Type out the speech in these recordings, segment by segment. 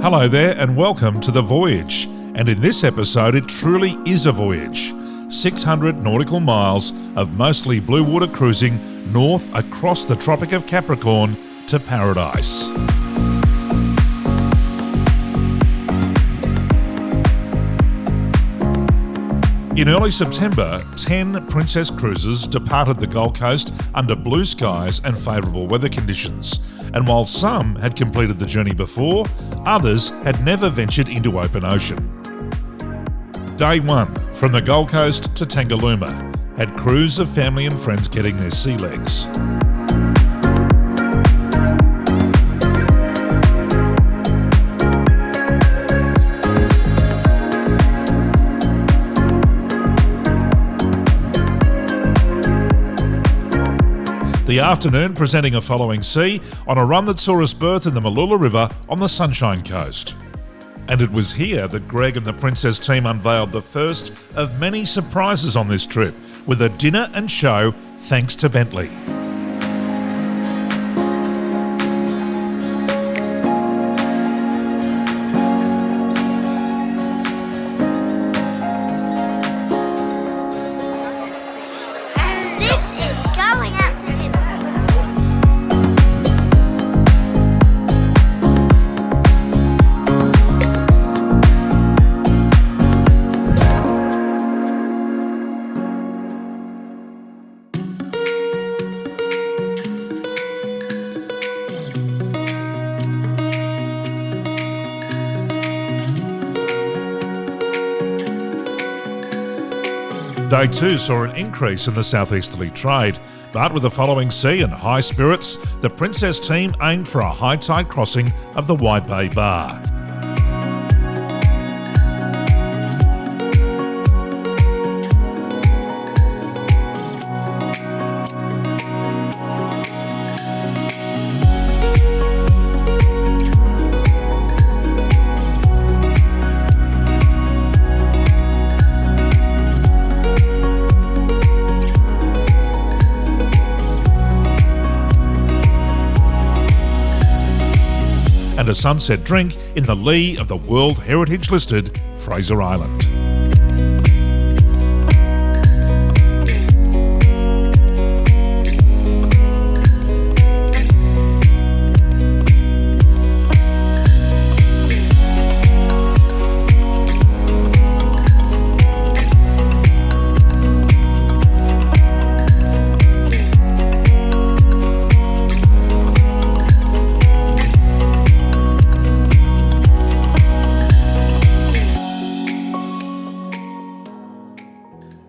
Hello there and welcome to The Voyage. And in this episode it truly is a voyage. 600 nautical miles of mostly bluewater cruising north across the Tropic of Capricorn to paradise. In early September, 10 Princess cruises departed the Gold Coast under blue skies and favourable weather conditions. And while some had completed the journey before, others had never ventured into open ocean. Day 1, from the Gold Coast to Tangalooma, had crews of family and friends getting their sea legs. The afternoon presenting a following sea on a run that saw us berth in the Mooloolah River on the Sunshine Coast. And it was here that Greg and the Princess team unveiled the first of many surprises on this trip, with a dinner and show thanks to Bentley. This is going out to dinner. Day 2 saw an increase in the southeasterly trade, but with the following sea and high spirits, the Princess team aimed for a high tide crossing of the Wide Bay Bar. And a sunset drink in the lee of the World Heritage listed Fraser Island.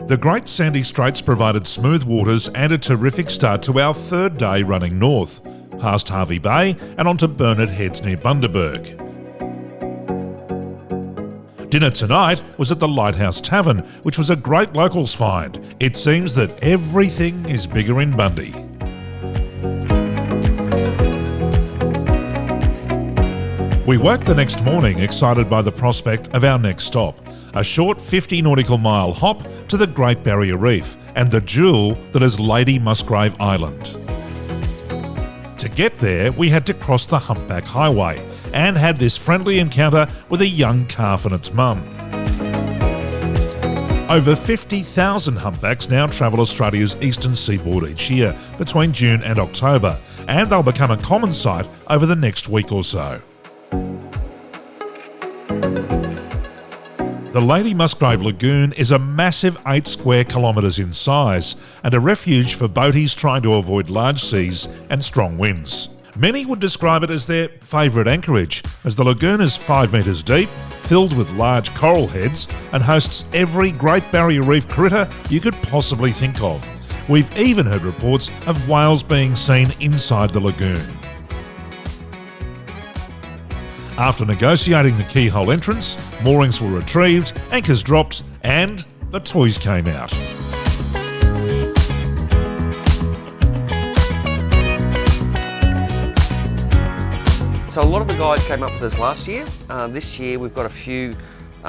The Great Sandy Straits provided smooth waters and a terrific start to our third day running north, past Hervey Bay and onto Burnett Heads near Bundaberg. Dinner tonight was at the Lighthouse Tavern, which was a great locals find. It seems that everything is bigger in Bundy. We woke the next morning excited by the prospect of our next stop, a short 50 nautical mile hop to the Great Barrier Reef and the jewel that is Lady Musgrave Island. To get there, we had to cross the Humpback Highway and had this friendly encounter with a young calf and its mum. Over 50,000 humpbacks now travel Australia's eastern seaboard each year between June and October, and they'll become a common sight over the next week or so. The Lady Musgrave Lagoon is a massive 8 square kilometres in size and a refuge for boaties trying to avoid large seas and strong winds. Many would describe it as their favourite anchorage, as the lagoon is 5 metres deep, filled with large coral heads, and hosts every Great Barrier Reef critter you could possibly think of. We've even heard reports of whales being seen inside the lagoon. After negotiating the keyhole entrance, moorings were retrieved, anchors dropped, and the toys came out. So a lot of the guys came up with us last year. This year we've got a few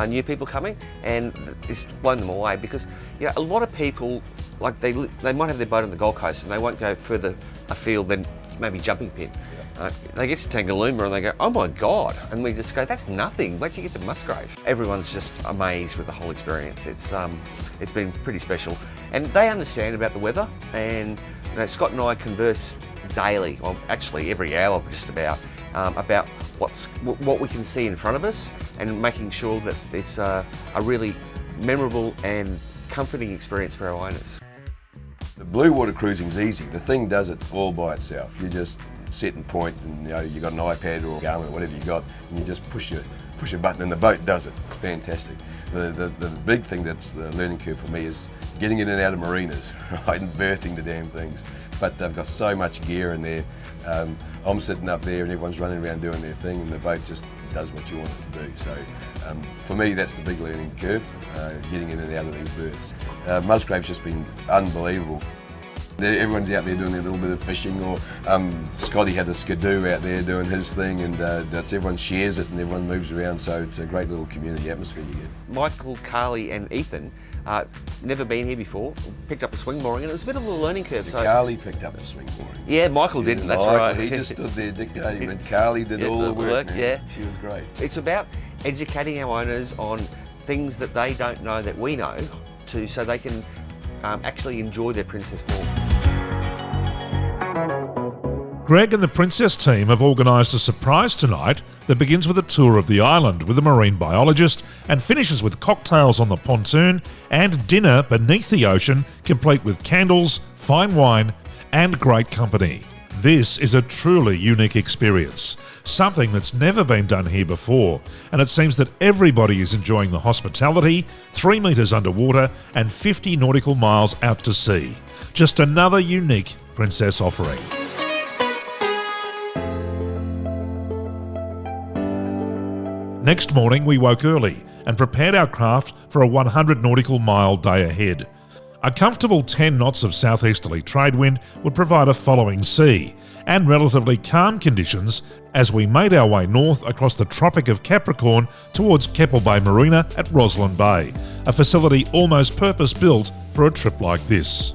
new people coming, and it's blown them away because a lot of people, like they might have their boat on the Gold Coast and they won't go further afield than maybe Jumping Pin. They get to Tangalooma and they go, oh my God. And we just go, that's nothing. Wait till you get to Musgrave. Everyone's just amazed with the whole experience. It's been pretty special. And they understand about the weather. And Scott and I converse daily, well, actually every hour just about what we can see in front of us and making sure that it's a really memorable and comforting experience for our owners. The bluewater cruising is easy. The thing does it all by itself. You just sit and point, and you've got an iPad or Garmin or whatever you got, and you just push a button and the boat does it. It's fantastic. The big thing that's the learning curve for me is getting in and out of marinas, right, and berthing the damn things. But they've got so much gear in there. I'm sitting up there and everyone's running around doing their thing, and the boat just does what you want it to do. So for me, that's the big learning curve, getting in and out of these berths. Musgrave's just been unbelievable. Everyone's out there doing their little bit of fishing, or Scotty had a skidoo out there doing his thing, and everyone shares it and everyone moves around, so it's a great little community atmosphere you get. Michael, Carly and Ethan, never been here before, picked up a swing mooring, and it was a bit of a learning curve. So Carly picked up a swing mooring. Yeah, Michael didn't, that's Michael, right. He just stood there dictating, and Carly did all the work. Yeah. She was great. It's about educating our owners on things that they don't know that we know, so they can actually enjoy their Princess more. Greg and the Princess team have organised a surprise tonight that begins with a tour of the island with a marine biologist and finishes with cocktails on the pontoon and dinner beneath the ocean, complete with candles, fine wine and great company. This is a truly unique experience, something that's never been done here before, and it seems that everybody is enjoying the hospitality, 3 metres underwater and 50 nautical miles out to sea. Just another unique Princess offering. Next morning we woke early and prepared our craft for a 100 nautical mile day ahead. A comfortable 10 knots of southeasterly trade wind would provide a following sea and relatively calm conditions as we made our way north across the Tropic of Capricorn towards Keppel Bay Marina at Roslyn Bay, a facility almost purpose-built for a trip like this.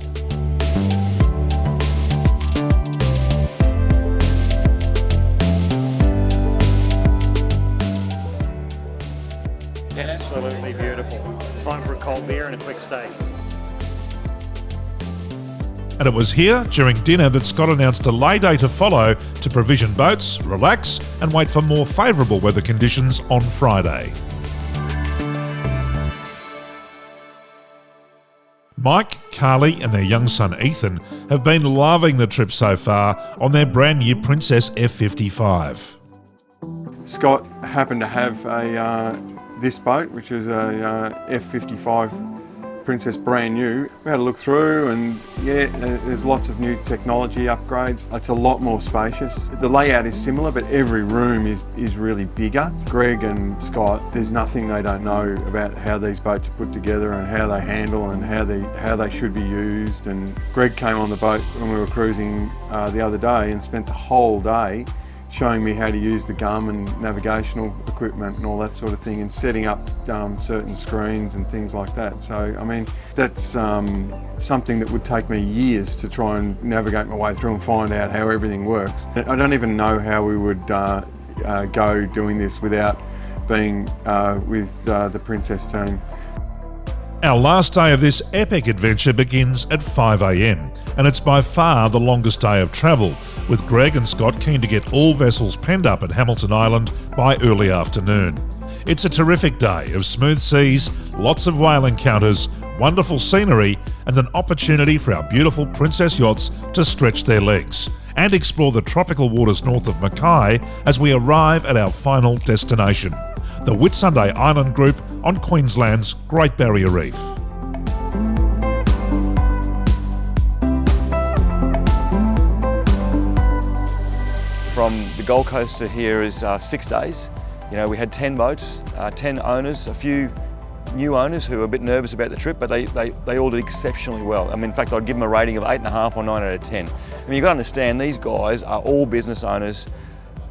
Absolutely beautiful. Time for a cold beer and a quick stay. And it was here, during dinner, that Scott announced a lay day to follow to provision boats, relax and wait for more favourable weather conditions on Friday. Mike, Carly and their young son Ethan have been loving the trip so far on their brand new Princess F55. Scott happened to have this boat, which is a F55 Princess, brand new. We had a look through, and yeah, there's lots of new technology upgrades. It's a lot more spacious. The layout is similar, but every room is really bigger. Greg and Scott, there's nothing they don't know about how these boats are put together and how they handle and how they should be used. And Greg came on the boat when we were cruising the other day and spent the whole day showing me how to use the Garmin navigational equipment and all that sort of thing, and setting up certain screens and things like that. So, I mean, that's something that would take me years to try and navigate my way through and find out how everything works. I don't even know how we would go doing this without being with the Princess team. Our last day of this epic adventure begins at 5 a.m, and it's by far the longest day of travel, with Greg and Scott keen to get all vessels penned up at Hamilton Island by early afternoon. It's a terrific day of smooth seas, lots of whale encounters, wonderful scenery and an opportunity for our beautiful Princess yachts to stretch their legs and explore the tropical waters north of Mackay as we arrive at our final destination, the Whitsunday Island Group on Queensland's Great Barrier Reef. From the Gold Coast to here is 6 days. You know, we had 10 boats, 10 owners, a few new owners who were a bit nervous about the trip, but they all did exceptionally well. I mean, in fact, I'd give them a rating of 8.5 or 9 out of 10. I mean, you've got to understand, these guys are all business owners.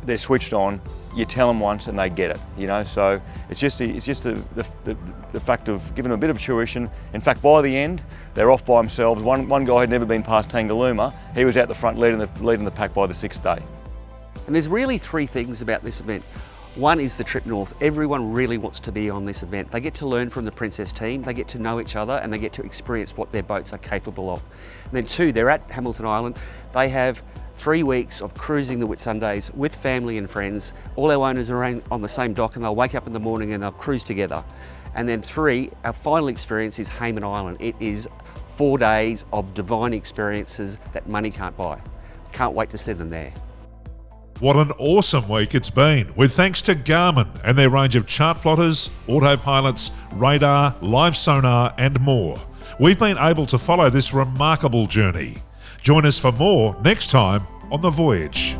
They're switched on. You tell them once and they get it, you know. So it's just the fact of giving them a bit of tuition. In fact, by the end, they're off by themselves. One guy had never been past Tangalooma. He was out the front leading the pack by the 6th day. And there's really three things about this event. One is the trip north. Everyone really wants to be on this event. They get to learn from the Princess team, they get to know each other, and they get to experience what their boats are capable of. And then two, they're at Hamilton Island. They have 3 weeks of cruising the Whitsundays with family and friends. All our owners are on the same dock, and they'll wake up in the morning and they'll cruise together. And then three, our final experience is Hayman Island. It is 4 days of divine experiences that money can't buy. Can't wait to see them there. What an awesome week it's been, with thanks to Garmin and their range of chart plotters, autopilots, radar, live sonar and more. We've been able to follow this remarkable journey. Join us for more next time on The Voyage.